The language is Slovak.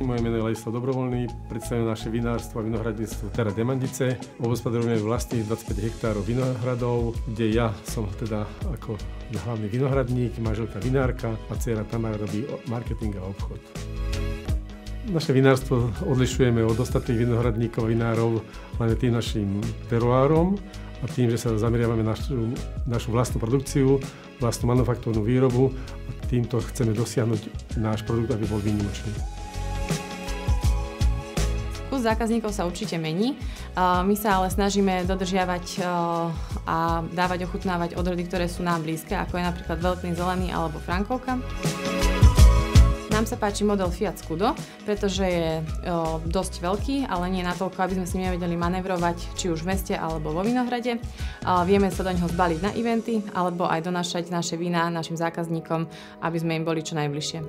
Moje meno je Ladislav Dobrovoľný, predstavujem naše vinárstvo a vinohradníctvo Terra Demandice. Obhospodarujeme vlastných 25 hektárov vinohradov, kde ja som teda ako hlavný vinohradník, manželka vinárka a dcéra Tamara robí marketing a obchod. Naše vinárstvo odlišujeme od ostatných vinohradníkov a vinárov hlavne tým našim teruárom a tým, že sa zameriavame na našu vlastnú produkciu, vlastnú manufaktúrnu výrobu a týmto chceme dosiahnuť náš produkt, aby bol výnimočný. Vkus zákazníkov sa určite mení. My sa ale snažíme dodržiavať a dávať ochutnávať odrody, ktoré sú nám blízke, ako je napríklad Veľkný zelený alebo Frankovka. Nám sa páči model Fiat Scudo, pretože je dosť veľký, ale nie natoľko, aby sme s ním nevedeli manévrovať, či už v meste alebo vo vinohrade. Vieme sa do neho zbaliť na eventy, alebo aj donášať naše vína našim zákazníkom, aby sme im boli čo najbližšie.